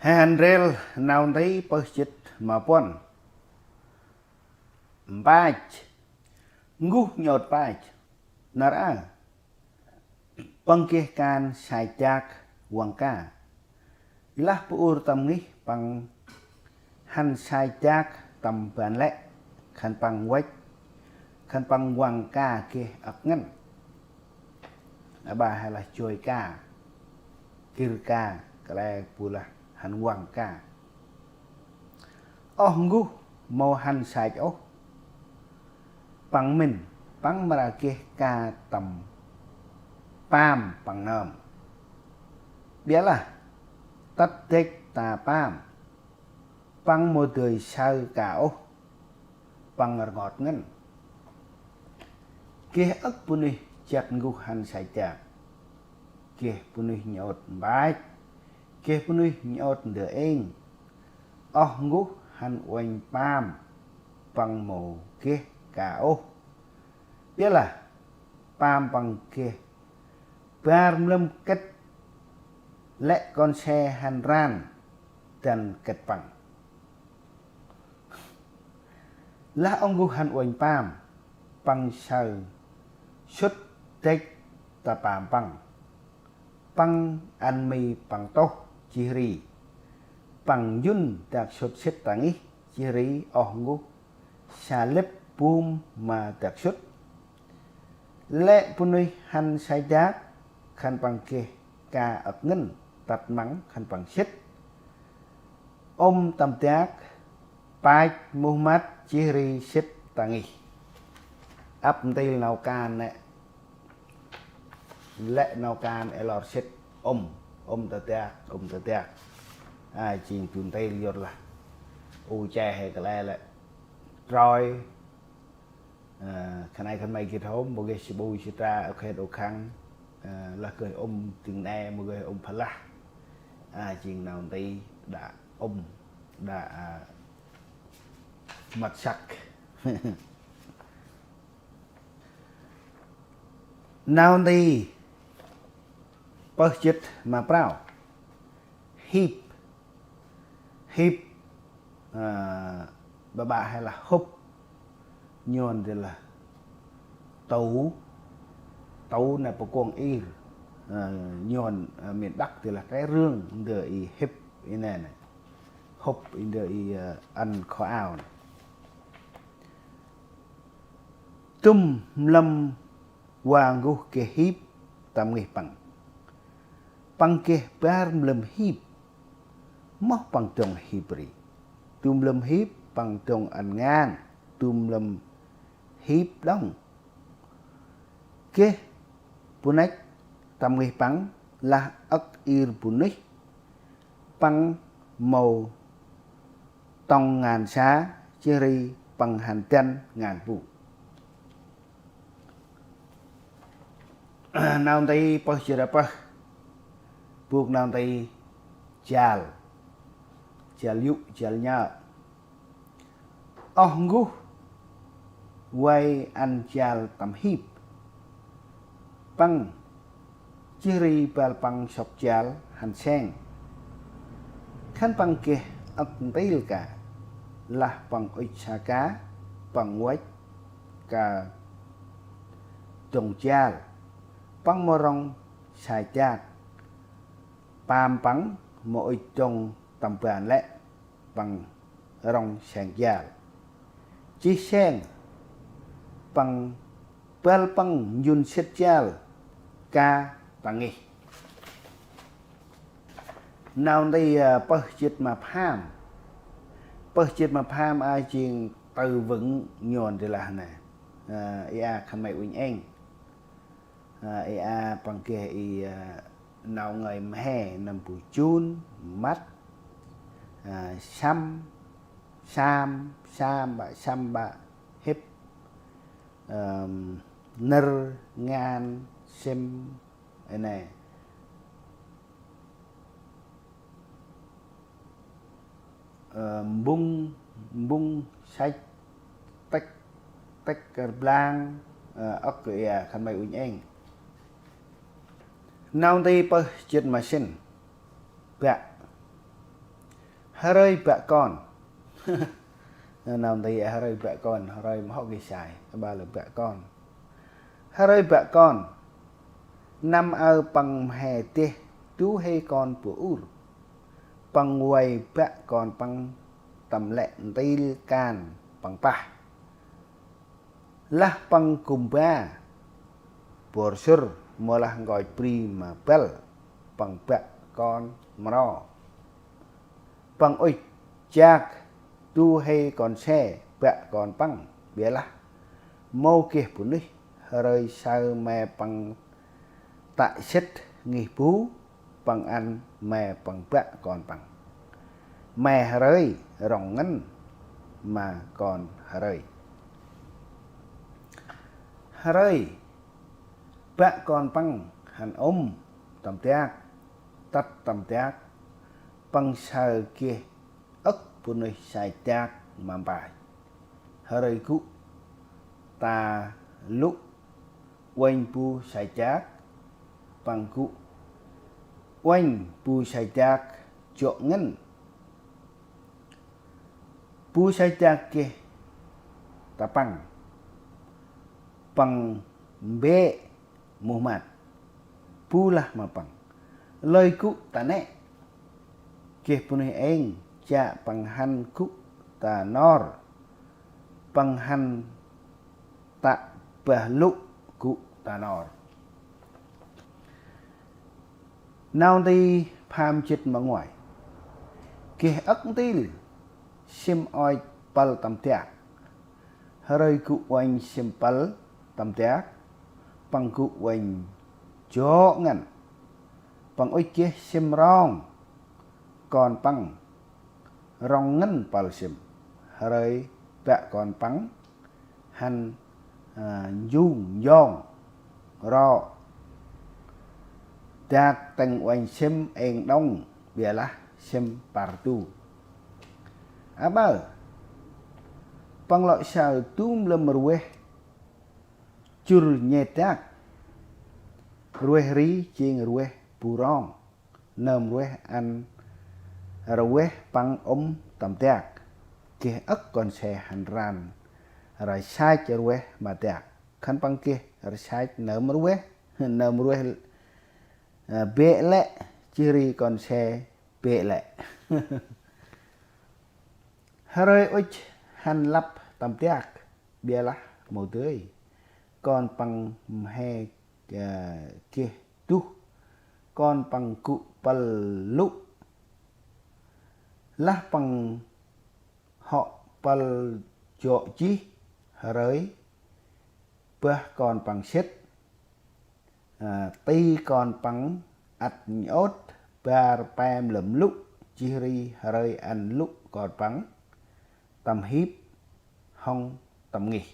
Handrel nào thấy bớt chít mà pon bách ngu nhột bách nara pangkihkan sajak wangka ilah puur tam ngih pang han sajak tam ban lệ khan pang wách khan pang wangka kia ấp ngân bà hay là chui ca kirka cái pula han wangka ngu mau han saj pang min pang marakih ka tam pam pang nom biarlah tatek ta pam pang một đời sao cao pang ngọt ngân kia ức puni chặt ngu han sai chạc kia puni nhọt bách kia puni nhọt đỡ eng ngu han oanh pam pang mồ kia cao biarlah pam pang kia Pam lâm kết lệ con xe han ran dan kết bằng là ông gu han oanh pam pang sao xuất tết ta pam pang an mi pang to chiri pang yun tak xuất set tangi chiri gu salep pum ma tak xuất lệ punui han sai đát khan pang kia ca ấp ngân tạt mắng khan pang xích tam tiác bách Muhammad chiri xích tangi ấp tây nào can nè lệ nào can elor xích ta tiác ai chinh tùn tây liột là che hay cái lệ rồi khả năng mày kết hôn một cái sự bùi sự ra ở khe đồ khăn là cười từng e một người phá la chuyện nào tí đã mặt sắc nào tí bớt chít mà prao hip bà hay là húp nhon thì là tấu này bộ quần y nhon miền Bắc thì là cái rương đợi hip này này húp đợi ăn khó ảo này. Tum lâm hoàng gu ke hip tam nghề bằng ke bar lâm hip móc bằng trong hipri tum lâm hip bằng trong ăn ngan tum lâm hip đông ke punek tam nghề bằng là ức ir punik bằng màu tông ngàn xá cheri bằng hành chân ngàn vụ nào tay pas jerapah buộc nào tay chal yuk jalnya ngu quay ăn chal tam hip pang chiri bal pang sọc chal hành sen khăn pang kia ấp tail cả là pang oicha cá pang quách cả trồng chal pang morong sai chát pam pang mỗi trồng tầm bản lệ bằng rong sang già chi sen bằng bel bằng yun set chal ca tangi nào đây bớt chết mà pham ai chiên từ vững nhon thì là này khăn mày uỳnh anh bằng kia nào người hè nằm bù chun mắt sam ba hip nơ ngan xem này bung sách tách blang ốc cười khăn mày uỳnh anh nào đây bơ chết mà xin bạ Harai bạ con nằm thì harai bạ con harai mà họ ghi xài ba là bạ con harai bạ con năm ở bằng hè tê tú hay con của ur bằng quầy bạ con bằng tầm lẹn tây can bằng pa lah bằng cùng ba borsur malah gọi prima bel bằng bạ con mro bằng oi chạc tu hay còn xe bạ còn bằng bia lah mau kia pun đi rơi sao mẹ bằng tại sách nghỉ bú bằng ăn mẹ bằng bạ còn bằng mẹ rơi rộng ngắn mà còn rơi bạ còn bằng hẳn tầm tác tắt tầm tác bằng sao kia ức pun đi sai tác mà bài rơi cụ ta lúc quanh pu sai tác bằng cụ quanh pu sai tác chỗ ngân pu sai tác kia ta bằng bê Muhammad pu lah mà bằng lời cụ ta nè kia pu này anh cha bằng han cụ ta nor bằng han ta bả lục cụ ta nor nào đi phàm chết mà ngoài kia ức til sim oi pal tam tiak harai cụ oanh sim pal tam tiak bằng cụ oanh chỗ ngăn bằng oi kia sim rong còn bằng rong ngân pal sim harai bạ còn bằng han dung yong ro tak teng oanh sim eng đông bia lah sim partu apa bằng loại sao tum lâm rueh chur nyetak rueh ri ching rueh purong nam rueh an rueh bằng tam tiak kia ức còn xe hành ran rồi sai cho rueh mà tiak khăn bằng kia rồi sai nam rueh bệ lệ chiri còn xe bệ lệ harai oi han lap tam tiak bia lah màu tươi còn bằng he kia tu còn bằng cụ pal lục lah bằng họ pal chỗ chi harai bơ còn bằng xét ti còn bằng ắt nhốt bar pam lầm lúc chiri harai an lúc còn bằng tầm hiếp hong tầm nghỉ